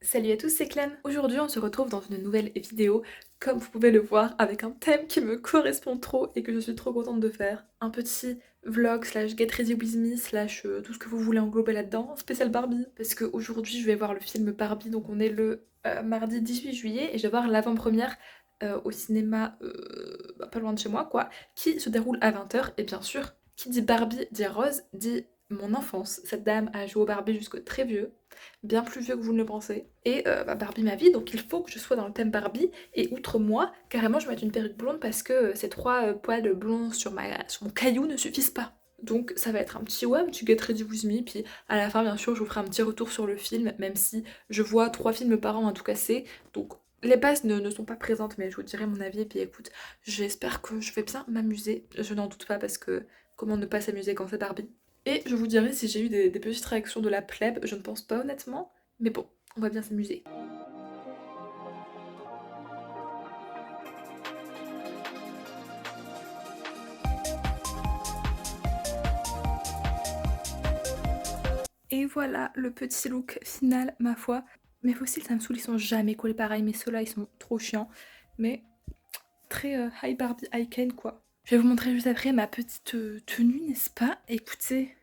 Salut à tous, c'est Clem. Aujourd'hui, on se retrouve dans une nouvelle vidéo, comme vous pouvez le voir, avec un thème qui me correspond trop et que je suis trop contente de faire. Un petit vlog slash get ready with me slash tout ce que vous voulez englober là-dedans, spécial Barbie. Parce qu'aujourd'hui, je vais voir le film Barbie, donc on est le mardi 18 juillet et je vais voir l'avant-première au cinéma pas loin de chez moi, quoi, qui se déroule à 20h. Et bien sûr, qui dit Barbie dit Rose, dit mon enfance. Cette dame a joué au Barbie jusqu'au très vieux, bien plus vieux que vous ne le pensez. Et Barbie ma vie, donc il faut que je sois dans le thème Barbie. Et outre moi, carrément je vais mettre une perruque blonde parce que ces trois poils blonds sur mon caillou ne suffisent pas. Donc ça va être un petit get ready with me, puis à la fin bien sûr je vous ferai un petit retour sur le film, même si je vois 3 films par an à tout casser, donc les bases ne sont pas présentes, mais je vous dirai mon avis, et puis écoute, j'espère que je vais bien m'amuser, je n'en doute pas parce que comment ne pas s'amuser quand c'est Barbie. Et je vous dirai si j'ai eu des petites réactions de la plèbe, je ne pense pas honnêtement, mais bon, on va bien s'amuser. Et voilà le petit look final, ma foi. Mes fossiles, ça me saoule, ils sont jamais collés pareil, mais ceux-là, ils sont trop chiants. Mais très high Barbie, high Ken, quoi. Je vais vous montrer juste après ma petite tenue, n'est-ce pas? Écoutez,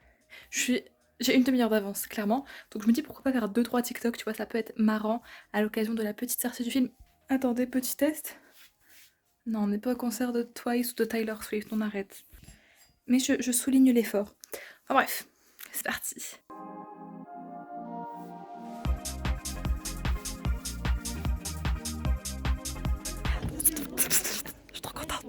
je suis... J'ai une demi-heure d'avance, clairement. Donc je me dis pourquoi pas faire 2-3 TikTok, tu vois, ça peut être marrant à l'occasion de la petite sortie du film. Attendez, petit test. Non, on n'est pas au concert de Twice ou de Tyler Swift, on arrête. Mais je souligne l'effort. Enfin bref, c'est parti. Je suis trop contente.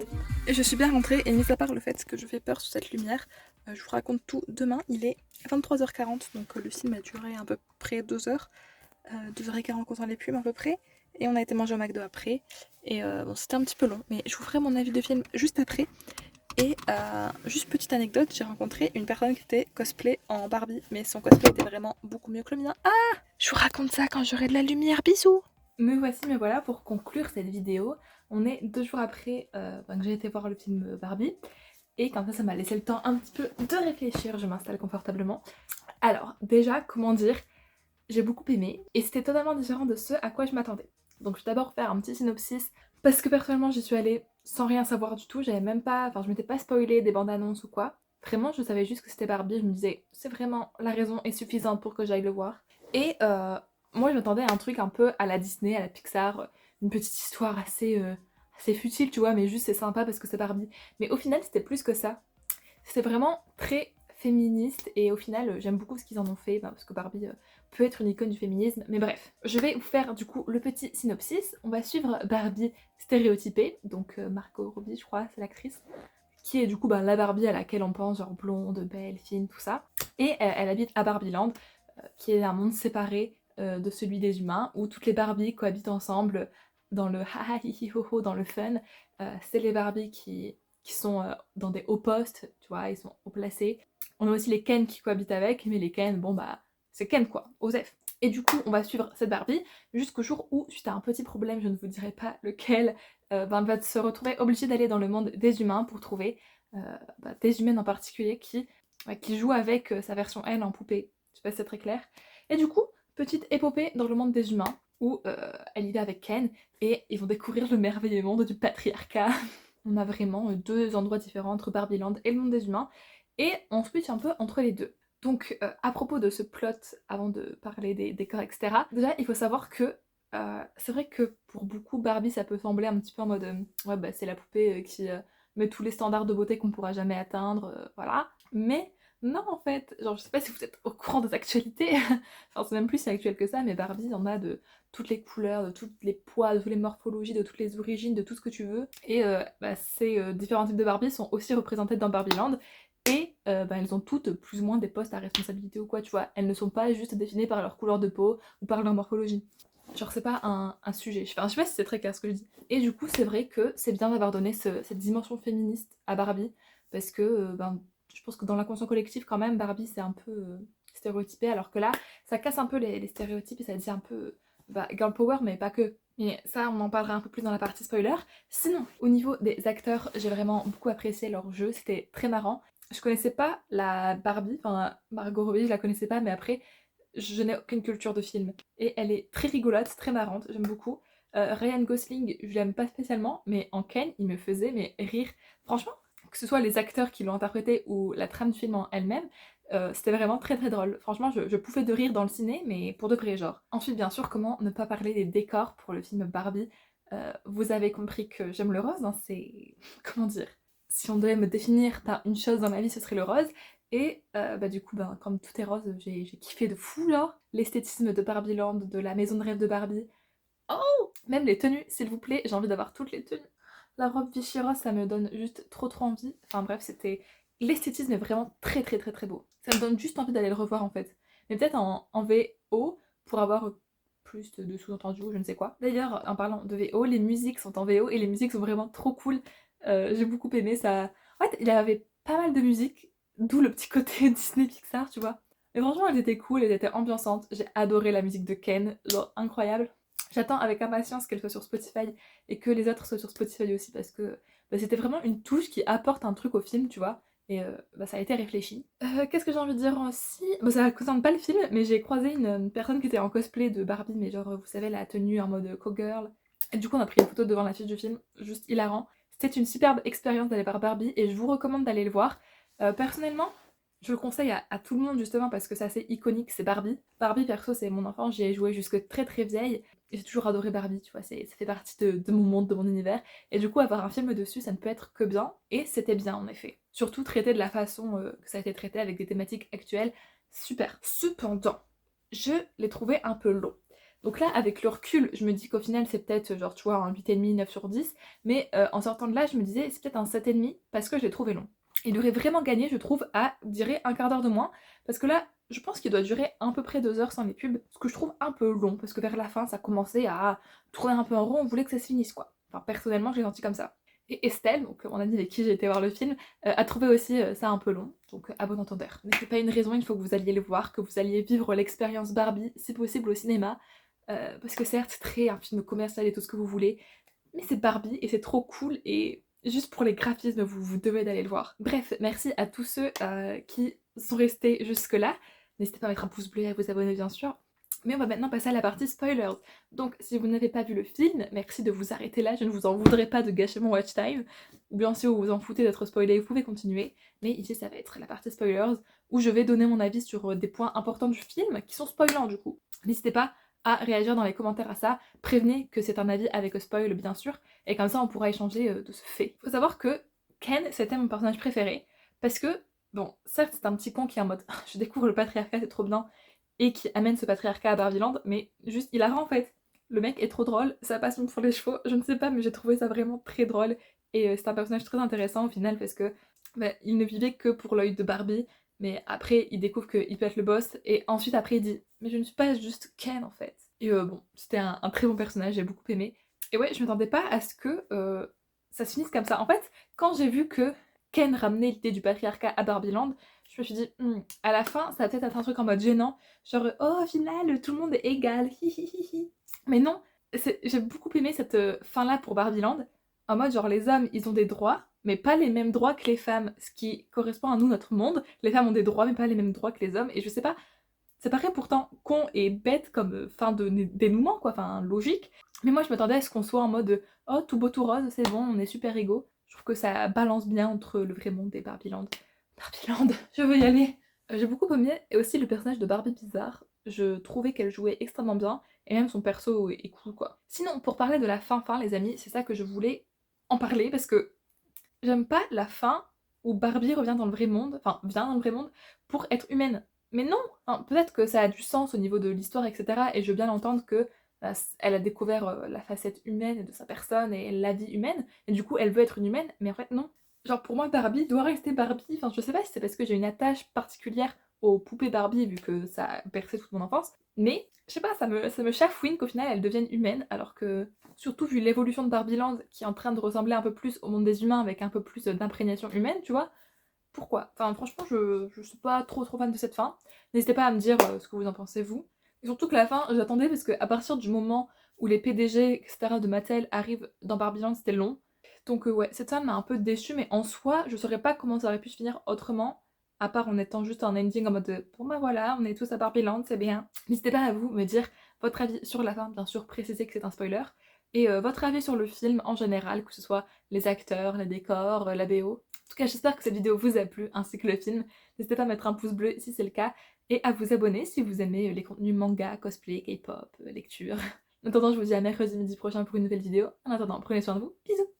Et je suis bien rentrée, et mis à part le fait que je fais peur sous cette lumière, je vous raconte tout demain. Il est 23h40, donc le film a duré à peu près 2 heures. 2h15 quand on les plumes à peu près. Et on a été manger au McDo après. Et bon, c'était un petit peu long, mais je vous ferai mon avis de film juste après. Et juste petite anecdote, j'ai rencontré une personne qui était cosplay en Barbie, mais son cosplay était vraiment beaucoup mieux que le mien. Ah, je vous raconte ça quand j'aurai de la lumière, bisous. Me voici, me voilà pour conclure cette vidéo. On est 2 jours après que j'ai été voir le film Barbie. Et comme ça m'a laissé le temps un petit peu de réfléchir, je m'installe confortablement. Alors, déjà, comment dire, j'ai beaucoup aimé et c'était totalement différent de ce à quoi je m'attendais. Donc je vais d'abord faire un petit synopsis parce que personnellement j'y suis allée sans rien savoir du tout, j'avais même pas, enfin je m'étais pas spoilé des bandes annonces ou quoi. Vraiment je savais juste que c'était Barbie, je me disais c'est vraiment la raison est suffisante pour que j'aille le voir. Et moi je m'attendais à un truc un peu à la Disney, à la Pixar, une petite histoire assez futile tu vois, mais juste c'est sympa parce que c'est Barbie. Mais au final c'était plus que ça. C'est vraiment très féministe et au final j'aime beaucoup ce qu'ils en ont fait parce que Barbie peut être une icône du féminisme, mais bref. Je vais vous faire du coup le petit synopsis. On va suivre Barbie stéréotypée, donc Margot Robbie je crois c'est l'actrice, qui est du coup la Barbie à laquelle on pense, genre blonde, belle, fine, tout ça. Et elle habite à Barbieland, qui est un monde séparé de celui des humains, où toutes les Barbies cohabitent ensemble dans le ha ha hi hi ho ho, dans le fun. C'est les Barbies qui sont dans des hauts postes, tu vois, ils sont haut placés. On a aussi les Ken qui cohabitent avec, mais les Ken, bon bah, c'est Ken quoi, Osef. Et du coup, on va suivre cette Barbie jusqu'au jour où, suite à un petit problème, je ne vous dirai pas lequel, elle va se retrouver obligée d'aller dans le monde des humains pour trouver des humaines en particulier qui jouent avec sa version elle en poupée. Je sais pas si c'est très clair. Et du coup, petite épopée dans le monde des humains où elle y va avec Ken et ils vont découvrir le merveilleux monde du patriarcat. On a vraiment 2 endroits différents entre Barbieland et le monde des humains et on switch un peu entre les deux. Donc à propos de ce plot, avant de parler des décors, etc., déjà il faut savoir que c'est vrai que pour beaucoup Barbie ça peut sembler un petit peu en mode ouais bah c'est la poupée qui met tous les standards de beauté qu'on pourra jamais atteindre, voilà. Mais non en fait, genre je sais pas si vous êtes au courant des actualités, enfin c'est même plus si actuel que ça, mais Barbie il en a de toutes les couleurs, de tous les poids, de toutes les morphologies, de toutes les origines, de tout ce que tu veux. Et ces différents types de Barbie sont aussi représentés dans Barbieland. Et elles ont toutes plus ou moins des postes à responsabilité ou quoi, tu vois. Elles ne sont pas juste définies par leur couleur de peau ou par leur morphologie. Genre c'est pas un sujet. Enfin, je sais pas si c'est très clair ce que je dis. Et du coup c'est vrai que c'est bien d'avoir donné cette dimension féministe à Barbie. Parce que je pense que dans l'inconscient collectif quand même Barbie c'est un peu stéréotypé. Alors que là ça casse un peu les stéréotypes et ça dit un peu girl power mais pas que. Mais ça on en parlera un peu plus dans la partie spoiler. Sinon au niveau des acteurs j'ai vraiment beaucoup apprécié leur jeu. C'était très marrant. Je connaissais pas la Barbie, enfin Margot Robbie je la connaissais pas mais après je n'ai aucune culture de film. Et elle est très rigolote, très marrante, j'aime beaucoup. Ryan Gosling, je l'aime pas spécialement, mais en Ken, il me faisait mais rire. Franchement, que ce soit les acteurs qui l'ont interprété ou la trame du film en elle-même, c'était vraiment très très drôle. Franchement, je pouvais de rire dans le ciné, mais pour de vrai, genre. Ensuite, bien sûr, comment ne pas parler des décors pour le film Barbie. Vous avez compris que j'aime le rose, hein, c'est... Comment dire? Si on devait me définir par une chose dans ma vie, ce serait le rose. Et bah, du coup, ben, comme tout est rose, j'ai kiffé de fou, là. L'esthétisme de Barbieland, de la maison de rêve de Barbie. Oh! Même les tenues, s'il vous plaît, j'ai envie d'avoir toutes les tenues. La robe Vichy rose, ça me donne juste trop trop envie. Enfin bref, c'était... L'esthétisme est vraiment très très très très beau. Ça me donne juste envie d'aller le revoir en fait. Mais peut-être en VO pour avoir plus de sous-entendus ou je ne sais quoi. D'ailleurs, en parlant de VO, les musiques sont en VO et les musiques sont vraiment trop cool. J'ai beaucoup aimé ça. En fait, il y avait pas mal de musique, d'où le petit côté Disney Pixar, tu vois. Mais franchement, elles étaient cool, elles étaient ambiançantes. J'ai adoré la musique de Ken, genre incroyable. J'attends avec impatience qu'elle soit sur Spotify et que les autres soient sur Spotify aussi parce que bah, c'était vraiment une touche qui apporte un truc au film, tu vois. Et bah, ça a été réfléchi. Qu'est-ce que j'ai envie de dire aussi? Bon, ça concerne pas le film, mais j'ai croisé une personne qui était en cosplay de Barbie, mais genre, vous savez, la tenue en mode cowgirl. Et du coup, on a pris une photo devant l'affiche du film, juste hilarant. C'était une superbe expérience d'aller voir Barbie et je vous recommande d'aller le voir. Personnellement, je le conseille à tout le monde justement parce que c'est assez iconique, c'est Barbie. Barbie, perso, c'est mon enfant, j'y ai joué jusque très très vieille. J'ai toujours adoré Barbie, tu vois, ça fait partie de mon monde, de mon univers. Et du coup, avoir un film dessus, ça ne peut être que bien. Et c'était bien, en effet. Surtout traité de la façon que ça a été traité, avec des thématiques actuelles. Super. Cependant, je l'ai trouvé un peu long. Donc là, avec le recul, je me dis qu'au final, c'est peut-être, genre, tu vois, un 8,5, 9 sur 10. Mais en sortant de là, je me disais, c'est peut-être un 7,5 parce que je l'ai trouvé long. Il aurait vraiment gagné, je trouve, à, je dirais, un quart d'heure de moins. Parce que là, je pense qu'il doit durer à peu près 2 heures sans les pubs, ce que je trouve un peu long, parce que vers la fin, ça commençait à tourner un peu en rond, on voulait que ça se finisse, quoi. Enfin, personnellement, je l'ai senti comme ça. Et Estelle, donc mon amie avec qui j'ai été voir le film, a trouvé aussi ça un peu long, donc à bon entendeur. Mais c'est pas une raison, il faut que vous alliez le voir, que vous alliez vivre l'expérience Barbie, si possible au cinéma, parce que certes, c'est très un film commercial et tout ce que vous voulez, mais c'est Barbie et c'est trop cool et juste pour les graphismes, vous devez d'aller le voir. Bref, merci à tous ceux qui sont restés jusque-là. N'hésitez pas à mettre un pouce bleu et à vous abonner bien sûr. Mais on va maintenant passer à la partie spoilers. Donc si vous n'avez pas vu le film, merci de vous arrêter là, je ne vous en voudrais pas de gâcher mon watch time. Ou bien si vous vous en foutez d'être spoilé, vous pouvez continuer. Mais ici ça va être la partie spoilers, où je vais donner mon avis sur des points importants du film, qui sont spoilants du coup. N'hésitez pas à réagir dans les commentaires à ça, prévenez que c'est un avis avec spoil bien sûr, et comme ça on pourra échanger de ce fait. Faut savoir que Ken c'était mon personnage préféré, parce que, bon, certes c'est un petit con qui est en mode je découvre le patriarcat, c'est trop bien, et qui amène ce patriarcat à Barbieland, mais juste il a en fait. Le mec est trop drôle, ça passe pour les chevaux, je ne sais pas, mais j'ai trouvé ça vraiment très drôle, et c'est un personnage très intéressant au final, parce que bah, il ne vivait que pour l'œil de Barbie, mais après il découvre qu'il peut être le boss, et ensuite après il dit mais je ne suis pas juste Ken en fait. Et bon, c'était un très bon personnage, j'ai beaucoup aimé. Et ouais, je m'attendais pas à ce que ça se finisse comme ça. En fait, quand j'ai vu que Ken ramenait l'idée du patriarcat à Barbieland, je me suis dit, à la fin, ça va peut-être être un truc en mode gênant, genre, oh, au final, tout le monde est égal, hihihihi. Mais non, j'ai beaucoup aimé cette fin-là pour Barbieland, en mode, genre, les hommes, ils ont des droits, mais pas les mêmes droits que les femmes, ce qui correspond à nous, notre monde. Les femmes ont des droits, mais pas les mêmes droits que les hommes, et je sais pas, ça paraît pourtant con et bête comme fin de dénouement, quoi, enfin logique. Mais moi je m'attendais à ce qu'on soit en mode oh tout beau tout rose, c'est bon, on est super égaux. Je trouve que ça balance bien entre le vrai monde et Barbieland. Barbieland, je veux y aller. J'ai beaucoup aimé et aussi le personnage de Barbie Bizarre. Je trouvais qu'elle jouait extrêmement bien et même son perso est cool quoi. Sinon, pour parler de la fin les amis, c'est ça que je voulais en parler parce que j'aime pas la fin où Barbie revient dans le vrai monde, enfin vient dans le vrai monde pour être humaine. Mais non, hein, peut-être que ça a du sens au niveau de l'histoire, etc. Et je veux bien l'entendre que bah, elle a découvert la facette humaine de sa personne et la vie humaine, et du coup elle veut être une humaine, mais en fait non. Genre pour moi Barbie doit rester Barbie, enfin je sais pas si c'est parce que j'ai une attache particulière aux poupées Barbie vu que ça a bercé toute mon enfance, mais je sais pas, ça me chafouine qu'au final elles deviennent humaines alors que surtout vu l'évolution de Barbieland qui est en train de ressembler un peu plus au monde des humains avec un peu plus d'imprégnation humaine, tu vois. Pourquoi? Enfin, franchement, je suis pas trop fan de cette fin. N'hésitez pas à me dire ce que vous en pensez, vous. Et surtout que la fin, j'attendais parce qu'à partir du moment où les PDG, etc. de Mattel arrivent dans Barbieland, c'était long. Donc ouais, cette fin m'a un peu déçue, mais en soi, je saurais pas comment ça aurait pu se finir autrement, à part en étant juste un ending en mode bon bah voilà, on est tous à Barbie Land, c'est bien. N'hésitez pas à vous me dire votre avis sur la fin, bien sûr, précisez que c'est un spoiler, et votre avis sur le film en général, que ce soit les acteurs, les décors, la BO. En tout cas, j'espère que cette vidéo vous a plu, ainsi que le film. N'hésitez pas à mettre un pouce bleu si c'est le cas, et à vous abonner si vous aimez les contenus manga, cosplay, K-pop, lecture. En attendant, je vous dis à mercredi midi prochain pour une nouvelle vidéo. En attendant, prenez soin de vous, bisous!